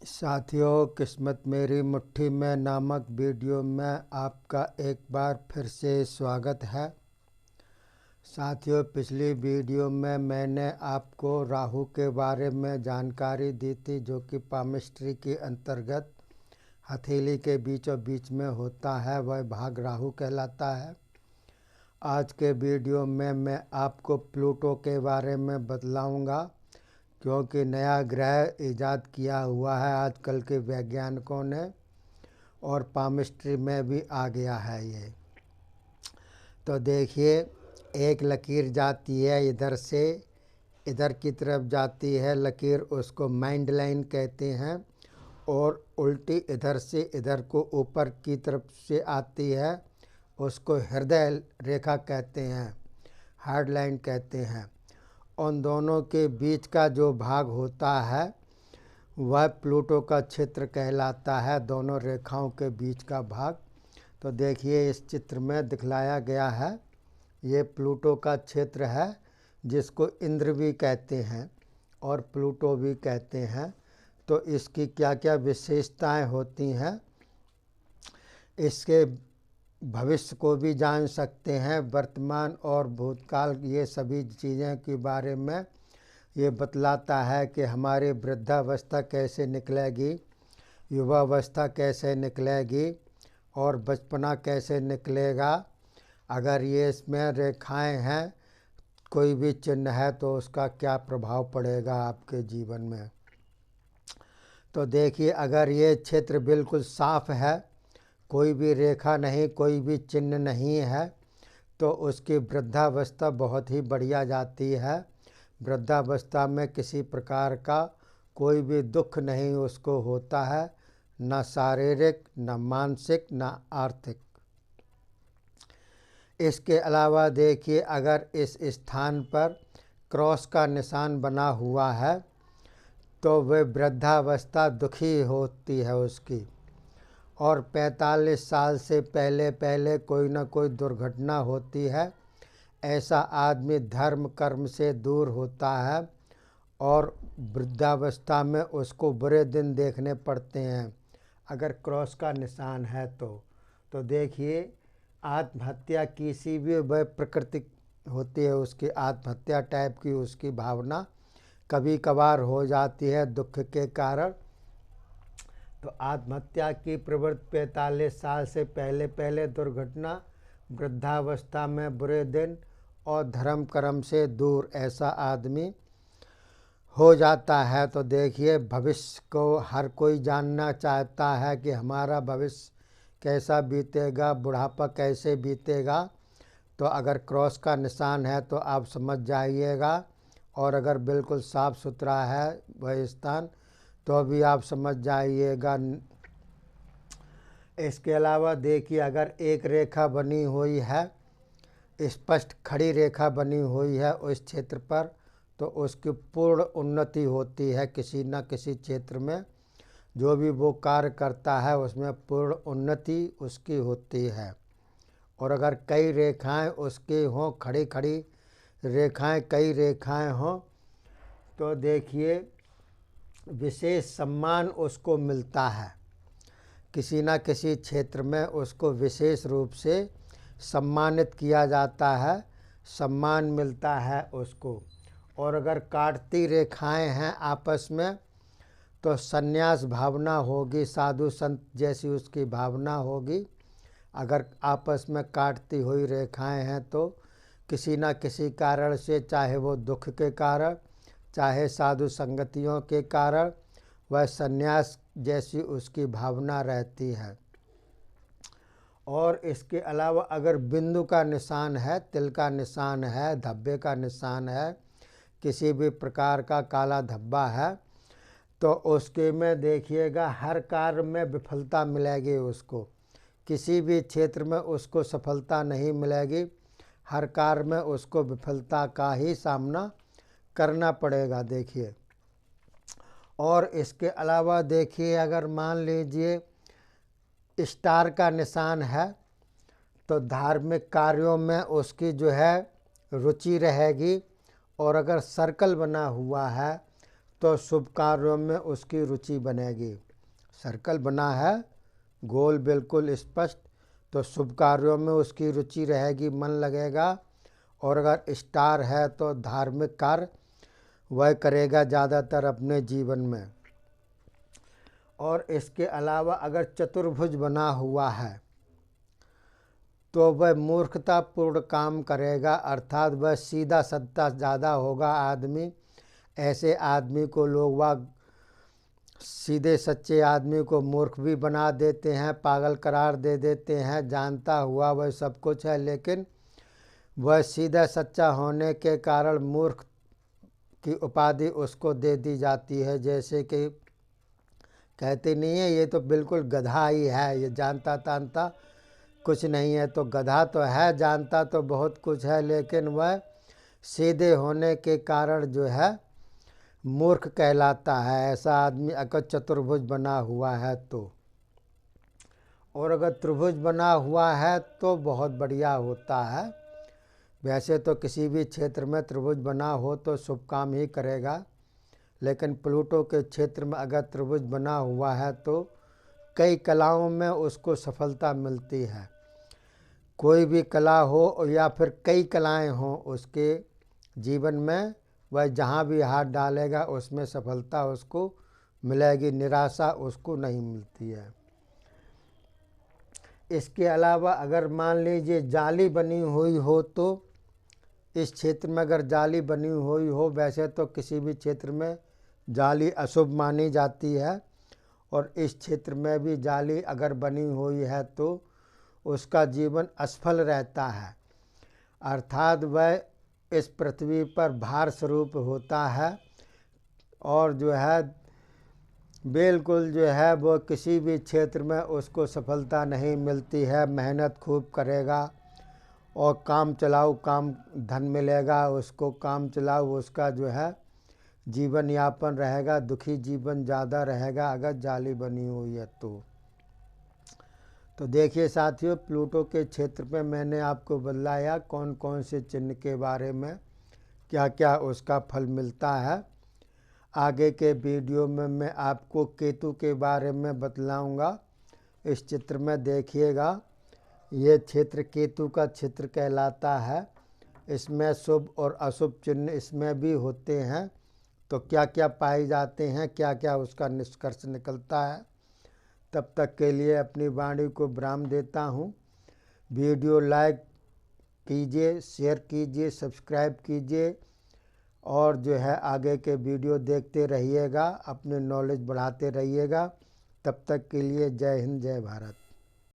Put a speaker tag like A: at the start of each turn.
A: साथियों, किस्मत मेरी मुट्ठी में नामक वीडियो में आपका एक बार फिर से स्वागत है। साथियों, पिछली वीडियो में मैंने आपको राहु के बारे में जानकारी दी थी, जो कि पामिस्ट्री के अंतर्गत हथेली के बीचों बीच में होता है, वह भाग राहु कहलाता है। आज के वीडियो में मैं आपको प्लूटो के बारे में बतलाऊंगा, क्योंकि नया ग्रह इजाद किया हुआ है आजकल के वैज्ञानिकों ने, और पामिस्ट्री में भी आ गया है ये। तो देखिए, एक लकीर जाती है इधर से इधर की तरफ जाती है लकीर, उसको माइंड लाइन कहते हैं, और उल्टी इधर से इधर को ऊपर की तरफ से आती है, उसको हृदय रेखा कहते हैं, हार्ड लाइन कहते हैं। उन दोनों के बीच का जो भाग होता है वह प्लूटो का क्षेत्र कहलाता है, दोनों रेखाओं के बीच का भाग। तो देखिए, इस चित्र में दिखलाया गया है, ये प्लूटो का क्षेत्र है, जिसको इंद्र भी कहते हैं और प्लूटो भी कहते हैं। तो इसकी क्या क्या विशेषताएं होती हैं, इसके भविष्य को भी जान सकते हैं, वर्तमान और भूतकाल, ये सभी चीज़ें के बारे में ये बतलाता है कि हमारी वृद्धावस्था कैसे निकलेगी, युवावस्था कैसे निकलेगी और बचपना कैसे निकलेगा। अगर ये इसमें रेखाएं हैं, कोई भी चिन्ह है, तो उसका क्या प्रभाव पड़ेगा आपके जीवन में। तो देखिए, अगर ये क्षेत्र बिल्कुल साफ है, कोई भी रेखा नहीं, कोई भी चिन्ह नहीं है, तो उसकी वृद्धावस्था बहुत ही बढ़िया जाती है। वृद्धावस्था में किसी प्रकार का कोई भी दुख नहीं उसको होता है, न शारीरिक, न मानसिक, न आर्थिक। इसके अलावा देखिए, अगर इस स्थान पर क्रॉस का निशान बना हुआ है, तो वह वृद्धावस्था दुखी होती है उसकी, और 45 साल से पहले पहले कोई न कोई दुर्घटना होती है। ऐसा आदमी धर्म कर्म से दूर होता है और वृद्धावस्था में उसको बुरे दिन देखने पड़ते हैं, अगर क्रॉस का निशान है तो देखिए, आत्महत्या किसी भी वह प्रकृति होती है, उसकी आत्महत्या टाइप की उसकी भावना कभी कभार हो जाती है दुख के कारण। तो आत्महत्या की प्रवृत्ति 45 साल से पहले पहले दुर्घटना, वृद्धावस्था में बुरे दिन और धर्म कर्म से दूर ऐसा आदमी हो जाता है। तो देखिए, भविष्य को हर कोई जानना चाहता है कि हमारा भविष्य कैसा बीतेगा, बुढ़ापा कैसे बीतेगा। तो अगर क्रॉस का निशान है तो आप समझ जाइएगा, और अगर बिल्कुल साफ़ सुथरा है वह स्थान तो भी आप समझ जाइएगा। इसके अलावा देखिए, अगर एक रेखा बनी हुई है, स्पष्ट खड़ी रेखा बनी हुई है उस क्षेत्र पर, तो उसकी पूर्ण उन्नति होती है किसी न किसी क्षेत्र में। जो भी वो कार्य करता है उसमें पूर्ण उन्नति उसकी होती है। और अगर कई रेखाएं उसकी हों, खड़ी खड़ी रेखाएं, कई रेखाएं हों, तो देखिए, विशेष सम्मान उसको मिलता है, किसी न किसी क्षेत्र में उसको विशेष रूप से सम्मानित किया जाता है, सम्मान मिलता है उसको। और अगर काटती रेखाएं हैं आपस में, तो संन्यास भावना होगी, साधु संत जैसी उसकी भावना होगी। अगर आपस में काटती हुई रेखाएं हैं तो किसी न किसी कारण से, चाहे वो दुख के कारण, चाहे साधु संगतियों के कारण, वह संन्यास जैसी उसकी भावना रहती है। और इसके अलावा अगर बिंदु का निशान है, तिल का निशान है, धब्बे का निशान है, किसी भी प्रकार का काला धब्बा है, तो उसके में देखिएगा हर कार्य में विफलता मिलेगी उसको, किसी भी क्षेत्र में उसको सफलता नहीं मिलेगी, हर कार्य में उसको विफलता का ही सामना करना पड़ेगा। देखिए, और इसके अलावा देखिए, अगर मान लीजिए स्टार का निशान है, तो धार्मिक कार्यों में उसकी जो है रुचि रहेगी। और अगर सर्कल बना हुआ है, तो शुभ कार्यों में उसकी रुचि बनेगी। सर्कल बना है गोल बिल्कुल स्पष्ट, तो शुभ कार्यों में उसकी रुचि रहेगी, मन लगेगा। और अगर स्टार है तो धार्मिक कार्य वह करेगा ज़्यादातर अपने जीवन में। और इसके अलावा अगर चतुर्भुज बना हुआ है तो वह मूर्खतापूर्ण काम करेगा, अर्थात वह सीधा साधा ज़्यादा होगा आदमी। ऐसे आदमी को लोग वाग सीधे सच्चे आदमी को मूर्ख भी बना देते हैं, पागल करार दे देते हैं। जानता हुआ वह सब कुछ है, लेकिन वह सीधा सच्चा होने के कारण मूर्ख की उपाधि उसको दे दी जाती है। जैसे कि कहते नहीं है ये तो बिल्कुल गधा ही है, ये जानता तानता कुछ नहीं है। तो गधा तो है, जानता तो बहुत कुछ है, लेकिन वह सीधे होने के कारण जो है मूर्ख कहलाता है। ऐसा आदमी अगर चतुर्भुज बना हुआ है तो। और अगर त्रिभुज बना हुआ है तो बहुत बढ़िया होता है। वैसे तो किसी भी क्षेत्र में त्रिभुज बना हो तो शुभ काम ही करेगा, लेकिन प्लूटो के क्षेत्र में अगर त्रिभुज बना हुआ है तो कई कलाओं में उसको सफलता मिलती है। कोई भी कला हो या फिर कई कलाएं हों उसके जीवन में, वह जहाँ भी हाथ डालेगा उसमें सफलता उसको मिलेगी, निराशा उसको नहीं मिलती है। इसके अलावा अगर मान लीजिए जाली बनी हुई हो तो इस क्षेत्र में अगर जाली बनी हुई हो, वैसे तो किसी भी क्षेत्र में जाली अशुभ मानी जाती है, और इस क्षेत्र में भी जाली अगर बनी हुई है तो उसका जीवन असफल रहता है, अर्थात वह इस पृथ्वी पर भार स्वरूप होता है। और जो है बिल्कुल जो है वो किसी भी क्षेत्र में उसको सफलता नहीं मिलती है। मेहनत खूब करेगा और काम चलाऊ काम धन मिलेगा उसको, काम चलाऊ उसका जो है जीवन यापन रहेगा, दुखी जीवन ज़्यादा रहेगा अगर जाली बनी हुई है तो देखिए साथियों, प्लूटो के क्षेत्र में मैंने आपको बतलाया कौन कौन से चिन्ह के बारे में क्या क्या उसका फल मिलता है। आगे के वीडियो में मैं आपको केतु के बारे में बतलाऊंगा। इस चित्र में देखिएगा, ये क्षेत्र केतु का क्षेत्र कहलाता है। इसमें शुभ और अशुभ चिन्ह इसमें भी होते हैं। तो क्या क्या पाए जाते हैं, क्या क्या उसका निष्कर्ष निकलता है। तब तक के लिए अपनी वाणी को विराम देता हूँ। वीडियो लाइक कीजिए, शेयर कीजिए, सब्सक्राइब कीजिए और जो है आगे के वीडियो देखते रहिएगा, अपने नॉलेज बढ़ाते रहिएगा। तब तक के लिए जय हिंद, जय भारत।